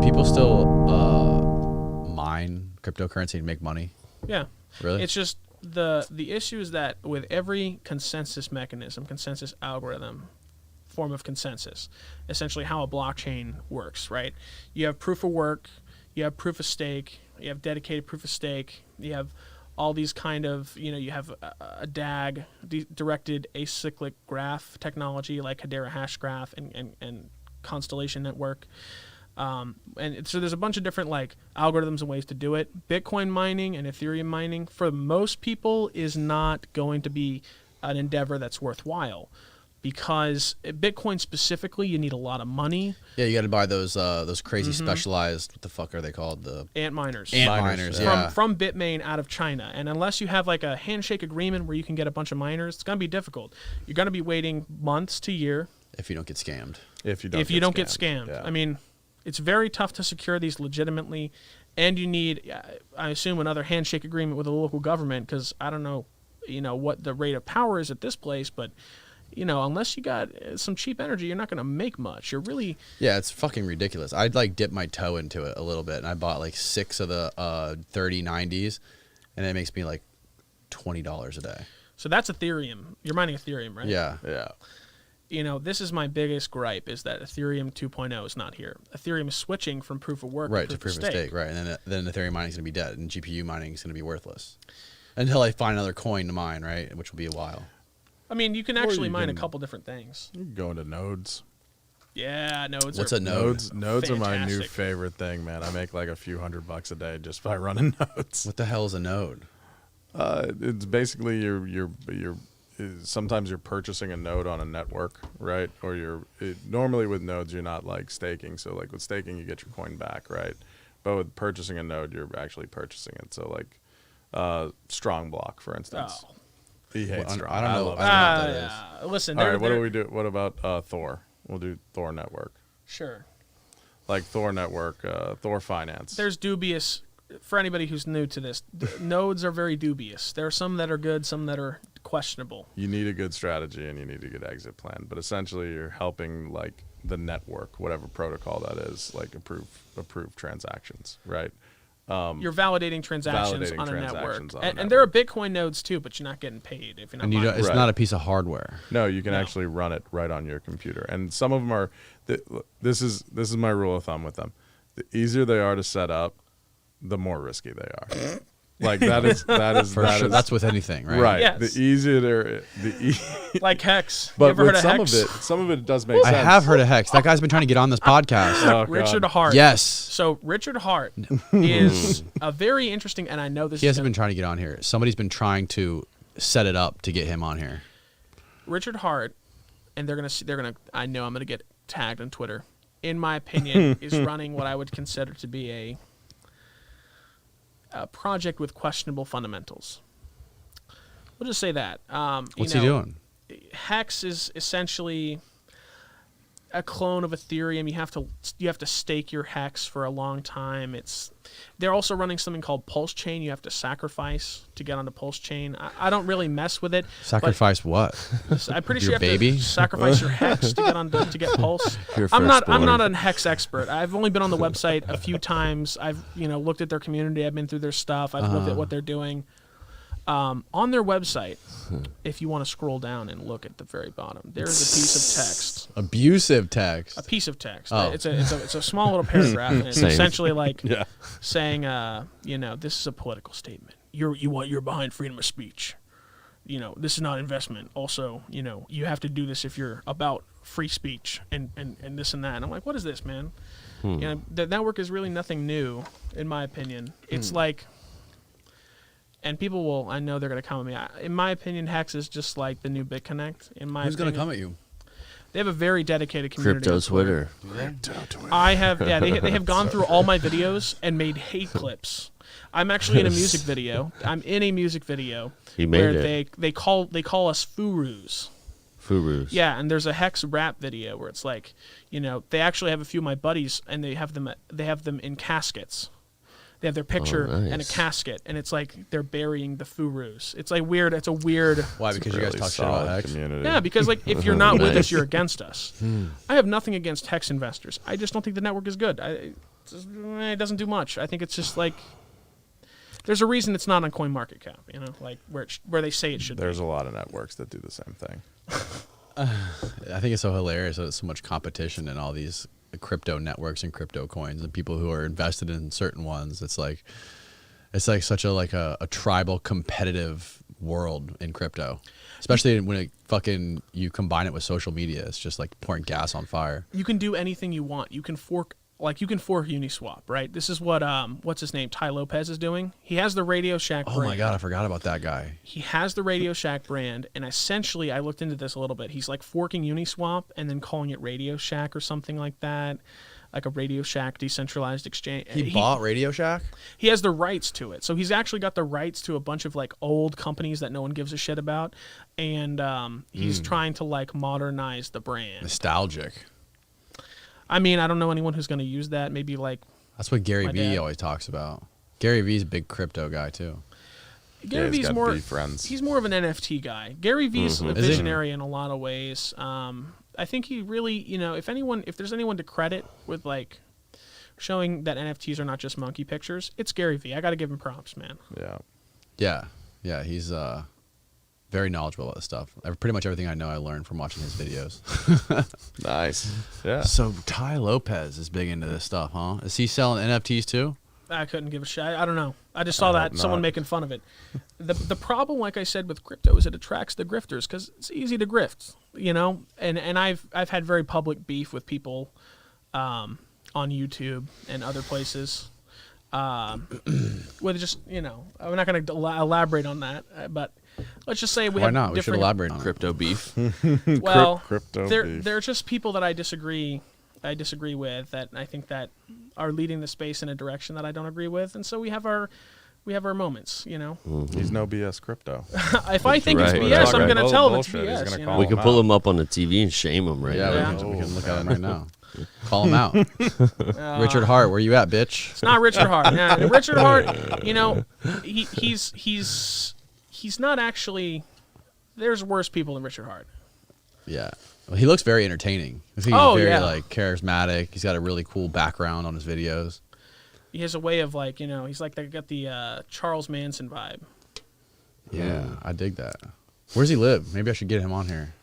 people still mine cryptocurrency and make money? Yeah. Really? It's just the issue is that with every consensus mechanism, consensus algorithm, form of consensus, essentially how a blockchain works, right? You have proof of work, you have proof of stake, you have dedicated proof of stake, you have all these kind of, you have a DAG, directed acyclic graph technology like Hedera Hashgraph and Constellation Network. And so there's a bunch of different like algorithms and ways to do it. Bitcoin mining and Ethereum mining, for most people, is not going to be an endeavor that's worthwhile. Because Bitcoin specifically, you need a lot of money. Yeah, you got to buy those crazy specialized. What the fuck are they called? The ant miners. Ant miners. Yeah. From Bitmain out of China, and unless you have like a handshake agreement where you can get a bunch of miners, it's gonna be difficult. You're gonna be waiting months to year. If you don't get scammed. If you don't get scammed. Yeah. I mean, it's very tough to secure these legitimately, and you need, I assume, another handshake agreement with a local government, because I don't know, what the rate of power is at this place, but. Unless you got some cheap energy, you're not going to make much. You're really... Yeah, it's fucking ridiculous. I'd like dip my toe into it a little bit, and I bought like 6 of the 3090s, and it makes me like $20 a day. So that's Ethereum. You're mining Ethereum, right? Yeah. Yeah. This is my biggest gripe, is that Ethereum 2.0 is not here. Ethereum is switching from proof of work to proof of stake. Right, and then Ethereum mining is going to be dead, and GPU mining is going to be worthless. Until I find another coin to mine, right, which will be a while. I mean, you can actually mine a couple different things. You can go into nodes. Yeah, nodes. What's a node? Nodes are my new fantastic. favorite thing, man. I make like a few $100 a day just by running nodes. What the hell is a node? It's basically you're sometimes you're purchasing a node on a network, right? Or normally with nodes you're not like staking. So like with staking you get your coin back, right? But with purchasing a node you're actually purchasing it. So like Strong Block, for instance. Oh. He hates Strong. I don't know. love I it. don't know what that is. Listen, All right, what do we do? What about Thor? We'll do Thor Network. Sure. Like Thor Network, Thor Finance. There's dubious, for anybody who's new to this, nodes are very dubious. There are some that are good, some that are questionable. You need a good strategy and you need a good exit plan. But essentially you're helping like the network, whatever protocol that is, like approve transactions, right? You're validating transactions on a network. On a And network. there are Bitcoin nodes too, but you're not getting paid if you're not And mining. it's Right. not a piece of hardware. No, you can actually run it right on your computer. And some of them are this is my rule of thumb with them. The easier they are to set up, the more risky they are. Like that is For sure. That's with anything, right? right. Yes. The easier they're Like Hex. You but ever heard with of Hex? some of it does make I sense. have heard of Hex. That guy's been trying to get on this podcast. Oh, Richard God. Hart. Yes. So Richard Hart is a very interesting, and I know this He is hasn't been trying to get on here. Somebody's been trying to set it up to get him on here. Richard Hart, and they're gonna. I know I'm gonna get tagged on Twitter. In my opinion, is running what I would consider to be a project with questionable fundamentals. We'll just say that. What's he doing? Hex is essentially a clone of Ethereum. You have to stake your Hex for a long time. They're also running something called Pulse Chain. You have to sacrifice to get onto Pulse Chain. I don't really mess with it. Sacrifice what? I'm pretty Your sure you baby? have to sacrifice your Hex to get on to get Pulse. Your I'm not firstborn. an Hex expert. I've only been on the website a few times. I've looked at their community. I've been through their stuff. I've looked at what they're doing. On their website, if you want to scroll down and look at the very bottom, there is a piece of text. Abusive text. A piece of text. Oh. It's a small little paragraph, and it's Same. essentially like Yeah. saying, this is a political statement. You're behind freedom of speech. This is not investment. Also, you have to do this if you're about free speech and this and that. And I'm like, what is this, man? The network is really nothing new, in my opinion. It's like, and people will, I know they're going to come at me. In my opinion, Hex is just like the new BitConnect. In my Who's going opinion, to come at you? they have a very dedicated community. Crypto on Twitter. I have, they have gone through all my videos and made hate clips. I'm actually in a music video. I'm in a music video You made where it. they call us Furus. Furus. Yeah, and there's a Hex rap video where it's like, they actually have a few of my buddies and they have them in caskets. They have their picture nice. and a casket, and it's like they're burying the Furus. It's like weird. It's a weird. Why? Because you guys Really talk shit about solid Hex? community. Yeah, because like if you're not with us, Nice. you're against us. I have nothing against Hex investors. I just don't think the network is good. it doesn't do much. I think it's just like there's a reason it's not on CoinMarketCap, you know, like where they say it should There's be. a lot of networks that do the same thing. I think it's so hilarious that there's so much competition in all these crypto networks and crypto coins and people who are invested in certain ones. It's like such a tribal competitive world in crypto, especially when you combine it with social media. It's just like pouring gas on fire. You can do anything you want. You can fork Uniswap, right? This is what what's his name, Ty Lopez is doing. He has the Radio Shack brand. Oh my god, I forgot about that guy. He has the Radio Shack brand, and essentially I looked into this a little bit. He's like forking Uniswap and then calling it Radio Shack or something like that. Like a Radio Shack decentralized exchange. He bought Radio Shack? He has the rights to it. So he's actually got the rights to a bunch of like old companies that no one gives a shit about. And he's trying to like modernize the brand. Nostalgic. I mean, I don't know anyone who's going to use that. Maybe like That's what Gary my Vee dad. always talks about. Gary Vee's a big crypto guy too. Gary he's Vee's got more V friends. he's more of an NFT guy. Gary Vee's a Is he? visionary in a lot of ways. I think he really, you know, if there's anyone to credit with like showing that NFTs are not just monkey pictures, it's Gary Vee. I got to give him props, man. Yeah. Yeah, he's very knowledgeable about this stuff. Pretty much everything I know I learned from watching his videos. Nice. Yeah. So Ty Lopez is big into this stuff, huh? Is he selling NFTs too? I couldn't give a shit. I don't know. I just saw I that hope someone not. making fun of it. The problem, like I said, with crypto is it attracts the grifters because it's easy to grift, you know. And I've had very public beef with people on YouTube and other places. With just, you know, I'm not going to elaborate on that, but let's just say we Why have not? We should differing- elaborate on it. Crypto beef. Well, Crypto beef. they're just people that I disagree with, that I think that are leading the space in a direction that I don't agree with, and so we have our moments, you know. He's no BS crypto. If I think it's Right. BS, I'm Right. going to Oh, tell him it's bullshit. He's BS. gonna You call know? We him could pull out. him up on the TV and shame him right Yeah, now. we can look at him right now. Call him out. Richard Hart, where you at, bitch? It's not Richard Hart. Yeah, Richard Hart, you know, he's not actually. There's worse people than Richard Hart. Yeah. Well, he looks very entertaining. He's Oh, very yeah. like charismatic. He's got a really cool background on his videos. He has a way of like, you know, he's like got the Charles Manson vibe. Yeah, I dig that. Where's he live? Maybe I should get him on here.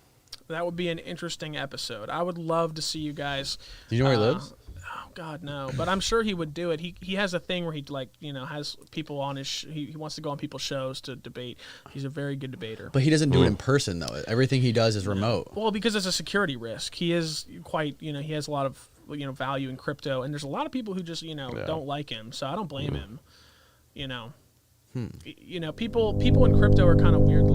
That would be an interesting episode. I would love to see you guys. Do you know where he lives? Oh God, no! But I'm sure he would do it. He has a thing where he like, you know, has people on his. He wants to go on people's shows to debate. He's a very good debater. But he doesn't do it in person though. Everything he does is remote. Well, because it's a security risk. He is quite, you know, he has a lot of, you know, value in crypto, and there's a lot of people who just, you know, Yeah. don't like him. So I don't blame him. You know, you know, people in crypto are kind of weird